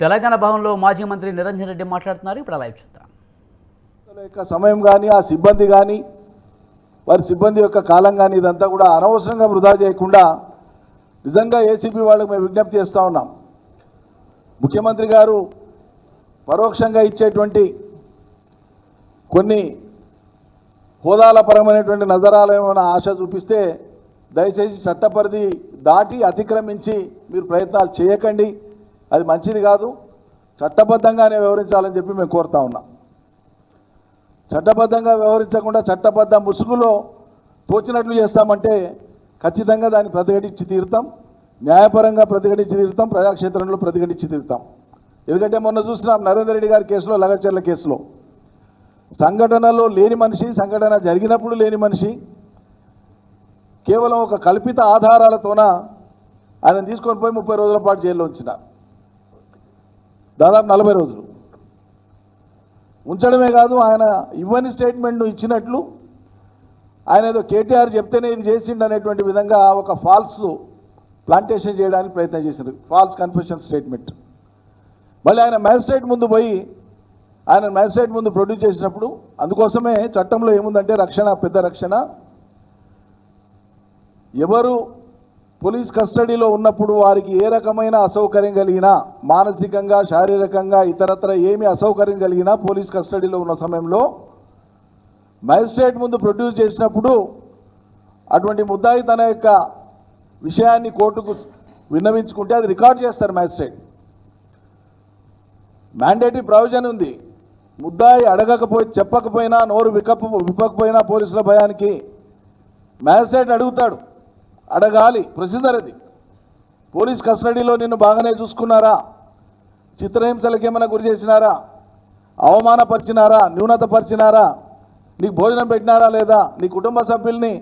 తెలంగాణ భవన్లో మాజీ మంత్రి నిరంజన్ రెడ్డి మాట్లాడుతున్నారు. ఇప్పుడు లైవ్ చూద్దాం. సమయం కానీ ఆ సిబ్బంది కానీ వారి సిబ్బంది యొక్క కాలం కానీ ఇదంతా కూడా అనవసరంగా వృధా చేయకుండా నిజంగా ఏసీబీ వాళ్ళకి మేము విజ్ఞప్తి చేస్తూ ఉన్నాం. ముఖ్యమంత్రి గారు పరోక్షంగా ఇచ్చేటువంటి కొన్ని హోదాల పరమైనటువంటి నజరాలేమైనా ఆశ చూపిస్తే దయచేసి చట్టపరిధి దాటి అతిక్రమించి మీరు ప్రయత్నాలు చేయకండి. అది మంచిది కాదు. చట్టబద్ధంగానే వ్యవహరించాలని చెప్పి మేము కోరుతా ఉన్నాం. చట్టబద్ధంగా వ్యవహరించకుండా చట్టబద్ధ ముసుగులో తోచినట్లు చేస్తామంటే ఖచ్చితంగా దాన్ని ప్రతిఘటించి తీరుతాం. న్యాయపరంగా ప్రతిఘటించి తీరుతాం. ప్రజాక్షేత్రంలో ప్రతిఘటించి తీరుతాం. ఎందుకంటే మొన్న చూసినాం నరేందర్ రెడ్డి గారి కేసులో, లగచర్ల కేసులో సంఘటనలో లేని మనిషి, సంఘటన జరిగినప్పుడు లేని మనిషి కేవలం ఒక కల్పిత ఆధారాలతోన ఆయన తీసుకొని పోయి 30 రోజుల పాటు జైల్లో ఉంచిన, దాదాపు 40 రోజులు ఉంచడమే కాదు, ఆయన ఇవ్వని స్టేట్మెంట్ను ఇచ్చినట్లు ఆయన ఏదో కేటీఆర్ చెప్తేనే ఇది చేసిండు అనేటువంటి విధంగా ఒక ఫాల్స్ ప్లాంటేషన్ చేయడానికి ప్రయత్నం చేశారు. False confession statement. మళ్ళీ ఆయన మ్యాజిస్ట్రేట్ ముందు పోయి ఆయన మ్యాజిస్ట్రేట్ ముందు ప్రొడ్యూస్ చేసినప్పుడు, అందుకోసమే చట్టంలో ఏముందంటే రక్షణ, పెద్ద రక్షణ. ఎవరు పోలీస్ కస్టడీలో ఉన్నప్పుడు వారికి ఏ రకమైన అసౌకర్యం కలిగినా, మానసికంగా, శారీరకంగా, ఇతరత్ర ఏమి అసౌకర్యం కలిగినా పోలీస్ కస్టడీలో ఉన్న సమయంలో మ్యాజిస్ట్రేట్ ముందు ప్రొడ్యూస్ చేసినప్పుడు అటువంటి ముద్దాయి తన యొక్క విషయాన్ని కోర్టుకు విన్నవించుకుంటే అది రికార్డ్ చేస్తారు మ్యాజిస్ట్రేట్. మ్యాండేటరీ ప్రొవిజన్ ఉంది. ముద్దాయి అడగకపోయి, చెప్పకపోయినా, నోరు విప్పకపోయినా పోలీసుల భయానికి మ్యాజిస్ట్రేట్ అడుగుతాడు. అడగాలి, ప్రొసీజర్ అది. పోలీస్ కస్టడీలో నిన్ను బాగానే చూసుకున్నారా, చిత్రహింసలకు ఏమైనా గురి చేసినారా, అవమానపరిచినారా, న్యూనతపరిచినారా, నీకు భోజనం పెట్టినారా లేదా, నీ కుటుంబ సభ్యుల్ని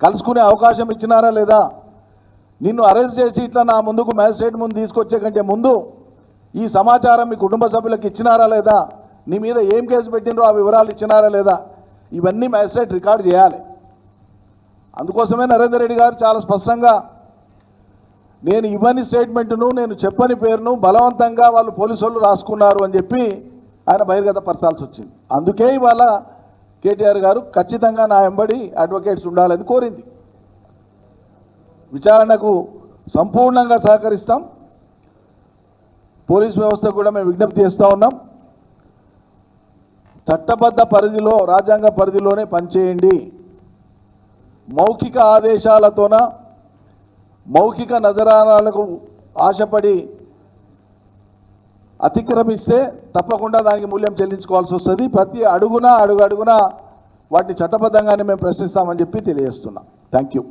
కలుసుకునే అవకాశం ఇచ్చినారా లేదా, నిన్ను అరెస్ట్ చేసి ఇట్లా నా ముందుకు మ్యాజిస్ట్రేట్ ముందు తీసుకొచ్చే కంటే ముందు ఈ సమాచారం మీ కుటుంబ సభ్యులకు ఇచ్చినారా లేదా, నీ మీద ఏం కేసు పెట్టినరో ఆ వివరాలు ఇచ్చినారా లేదా, ఇవన్నీ మ్యాజిస్ట్రేట్ రికార్డ్ చేయాలి. అందుకోసమే నరేందర్ రెడ్డి గారు చాలా స్పష్టంగా నేను ఇవ్వని స్టేట్మెంట్ను, నేను చెప్పని పేరును బలవంతంగా వాళ్ళు పోలీసు వాళ్ళు రాసుకున్నారు అని చెప్పి ఆయన బహిర్గతపరచాల్సి వచ్చింది. అందుకే ఇవాళ కేటీఆర్ గారు ఖచ్చితంగా నా వెంబడి అడ్వకేట్స్ ఉండాలని కోరింది. విచారణకు సంపూర్ణంగా సహకరిస్తాం. పోలీస్ వ్యవస్థ కూడా మేము విజ్ఞప్తి చేస్తూ ఉన్నాం. చట్టబద్ధ పరిధిలో, రాజ్యాంగ పరిధిలోనే పనిచేయండి. మౌఖిక ఆదేశాలతోన, మౌఖిక నజరానాలకు ఆశపడి అతిక్రమిస్తే తప్పకుండా దానికి మూల్యం చెల్లించుకోవాల్సి వస్తుంది. ప్రతి అడుగున వాటిని చట్టబద్ధంగానే మేము ప్రశ్నిస్తామని చెప్పి తెలియజేస్తున్నాం. Thank you.